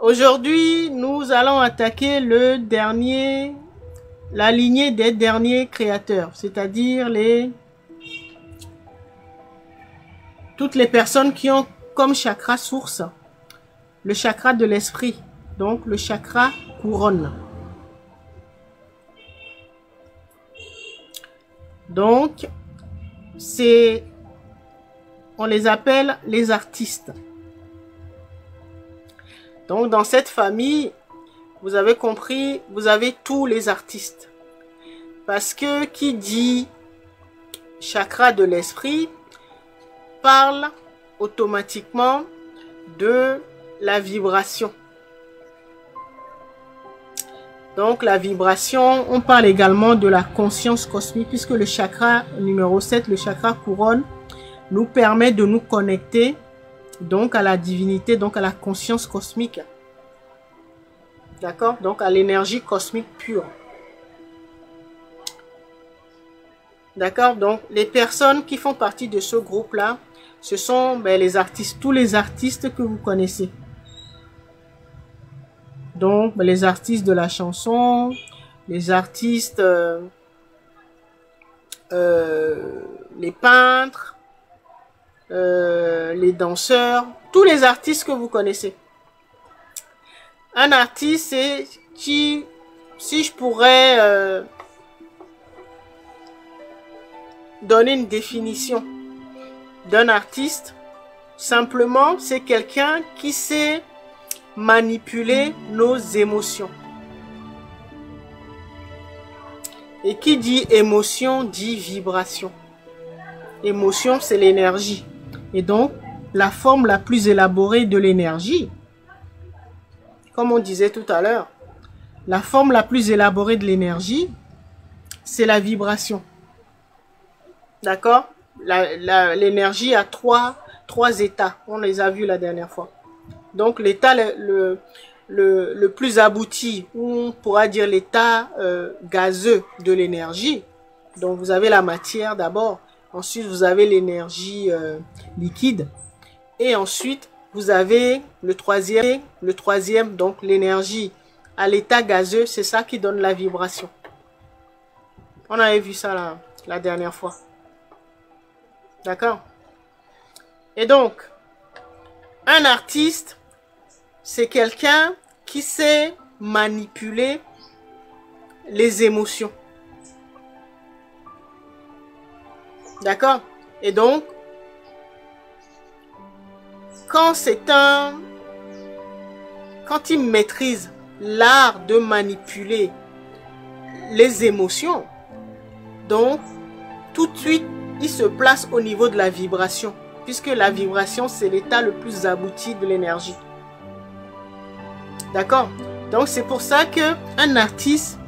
Aujourd'hui, nous allons attaquer la lignée des derniers créateurs, c'est-à-dire toutes les personnes qui ont comme chakra source le chakra de l'esprit, donc le chakra couronne. Donc, on les appelle les artistes. Donc, dans cette famille, vous avez compris, vous avez tous les artistes. Parce que qui dit chakra de l'esprit parle automatiquement de la vibration. Donc, la vibration, on parle également de la conscience cosmique, puisque le chakra numéro 7, le chakra couronne, nous permet de nous connecter donc à la divinité, donc à la conscience cosmique. D'accord? Donc à l'énergie cosmique pure. D'accord? Donc les personnes qui font partie de ce groupe-là, ce sont les artistes, tous les artistes que vous connaissez. Donc les artistes de la chanson, les artistes, les peintres, les danseurs, tous les artistes que vous connaissez. Un artiste, c'est si je pourrais donner une définition d'un artiste, simplement, c'est quelqu'un qui sait manipuler nos émotions. Et qui dit émotion, dit vibration. Émotion, c'est l'énergie. Et donc, la forme la plus élaborée de l'énergie, comme on disait tout à l'heure, la forme la plus élaborée de l'énergie, c'est la vibration. D'accord? L'énergie a trois états. On les a vus la dernière fois. Donc, l'état le plus abouti, on pourra dire l'état gazeux de l'énergie. Donc, vous avez la matière d'abord. Ensuite, vous avez l'énergie liquide. Et ensuite, vous avez le troisième, donc l'énergie à l'état gazeux, c'est ça qui donne la vibration. On avait vu ça la dernière fois. D'accord? Et donc, un artiste, c'est quelqu'un qui sait manipuler les émotions. D'accord? Et donc, quand il maîtrise l'art de manipuler les émotions, donc, tout de suite, il se place au niveau de la vibration, puisque la vibration, c'est l'état le plus abouti de l'énergie. D'accord? Donc, c'est pour ça qu'un artiste,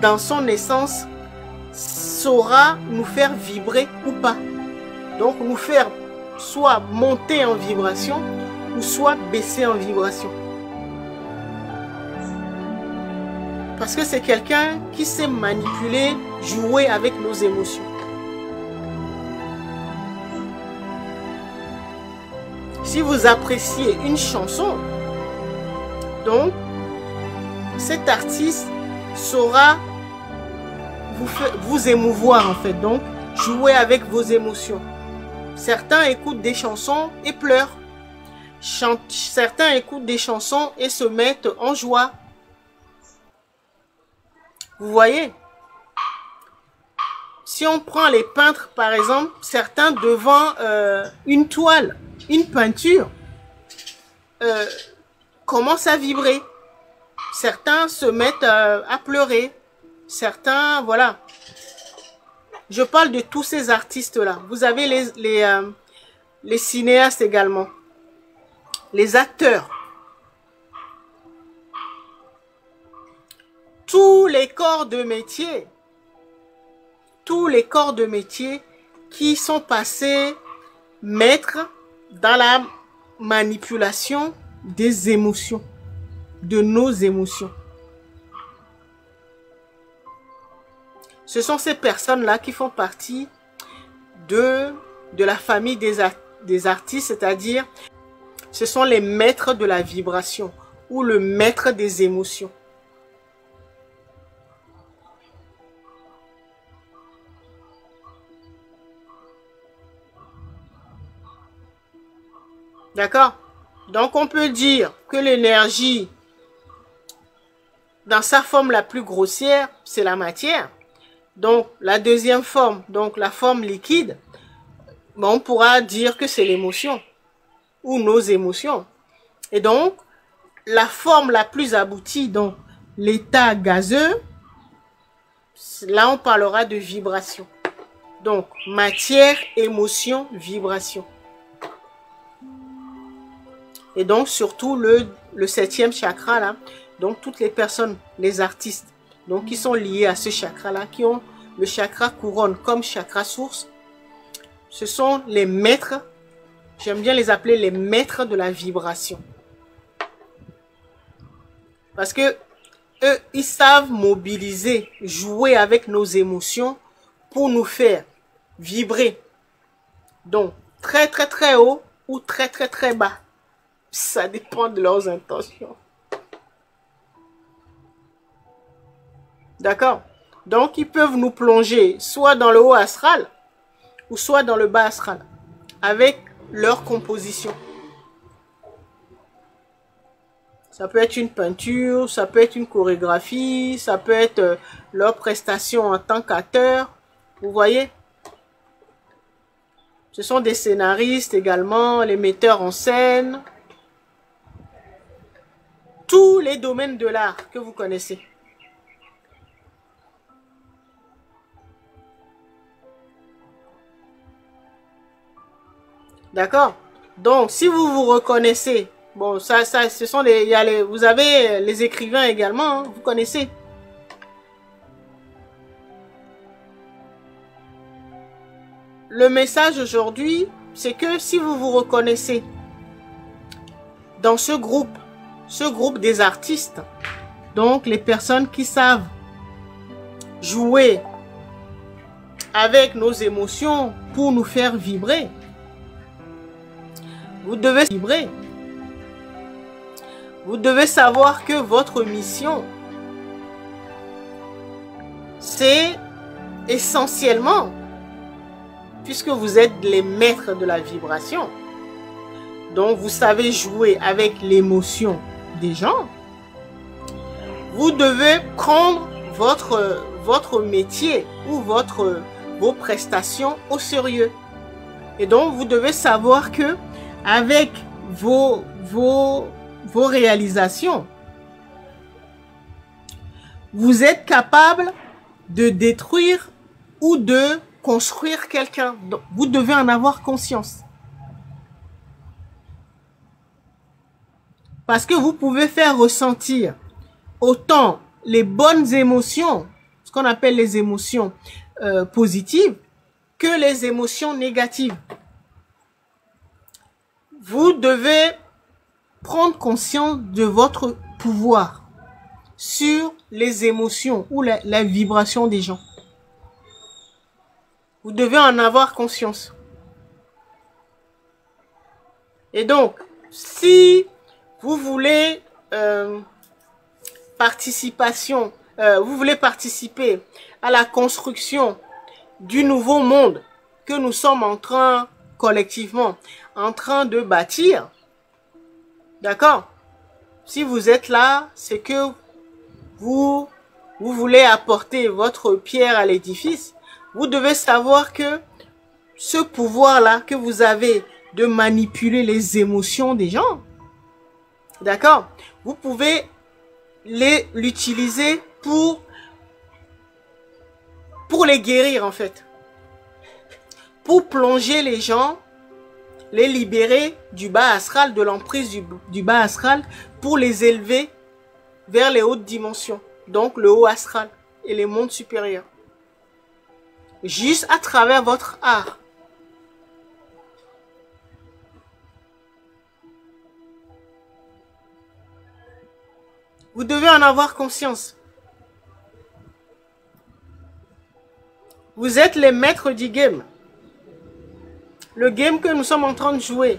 dans son essence, saura nous faire vibrer ou pas. Donc, nous faire soit monter en vibration ou soit baisser en vibration. Parce que c'est quelqu'un qui sait manipuler, jouer avec nos émotions. Si vous appréciez une chanson, donc cet artiste saura vous émouvoir en fait, donc jouer avec vos émotions. Certains écoutent des chansons et pleurent. Certains écoutent des chansons et se mettent en joie. Vous voyez? Si on prend les peintres par exemple, certains devant une toile, une peinture, commencent à vibrer. Certains se mettent à pleurer. Certains, voilà. Je parle de tous ces artistes-là. Vous avez les cinéastes également. Les acteurs. Tous les corps de métier qui sont passés maîtres dans la manipulation des émotions, de nos émotions. Ce sont ces personnes-là qui font partie de la famille des artistes, c'est-à-dire ce sont les maîtres de la vibration ou le maître des émotions. D'accord? Donc, on peut dire que l'énergie, dans sa forme la plus grossière, c'est la matière. Donc, la deuxième forme, donc la forme liquide, on pourra dire que c'est l'émotion ou nos émotions. Et donc, la forme la plus aboutie, donc l'état gazeux, là, on parlera de vibration. Donc, matière, émotion, vibration. Et donc, surtout le 7e chakra, là, donc toutes les personnes, les artistes, donc qui sont liés à ce chakra-là, qui ont le chakra couronne comme chakra source, ce sont les maîtres, j'aime bien les appeler les maîtres de la vibration. Parce que eux, ils savent mobiliser, jouer avec nos émotions pour nous faire vibrer. Donc, très très très haut ou très très très bas. Ça dépend de leurs intentions. D'accord? Donc, ils peuvent nous plonger soit dans le haut astral ou soit dans le bas astral avec leur composition. Ça peut être une peinture, ça peut être une chorégraphie, ça peut être leur prestation en tant qu'acteur. Vous voyez? Ce sont des scénaristes également, les metteurs en scène. Tous les domaines de l'art que vous connaissez. D'accord? Donc, si vous vous reconnaissez, bon, ce sont vous avez les écrivains également, hein, vous connaissez. Le message aujourd'hui, c'est que si vous vous reconnaissez dans ce groupe des artistes, donc les personnes qui savent jouer avec nos émotions pour nous faire vibrer, vous devez vibrer. Vous devez savoir que votre mission, c'est essentiellement, puisque vous êtes les maîtres de la vibration, donc vous savez jouer avec l'émotion des gens, vous devez prendre votre métier ou vos prestations au sérieux. Et donc, vous devez savoir que avec vos réalisations, vous êtes capable de détruire ou de construire quelqu'un. Donc, vous devez en avoir conscience. Parce que vous pouvez faire ressentir autant les bonnes émotions, ce qu'on appelle les émotions positives, que les émotions négatives. Vous devez prendre conscience de votre pouvoir sur les émotions ou la vibration des gens. Vous devez en avoir conscience. Et donc, si vous voulez vous voulez participer à la construction du nouveau monde que nous sommes collectivement en train de bâtir, d'accord? Si vous êtes là, c'est que vous voulez apporter votre pierre à l'édifice. Vous devez savoir que ce pouvoir-là que vous avez de manipuler les émotions des gens, d'accord? Vous pouvez l'utiliser pour les guérir en fait. Pour plonger les gens, les libérer du bas astral, de l'emprise du bas astral, pour les élever vers les hautes dimensions. Donc le haut astral et les mondes supérieurs. Juste à travers votre art. Vous devez en avoir conscience. Vous êtes les maîtres du game. Le game que nous sommes en train de jouer.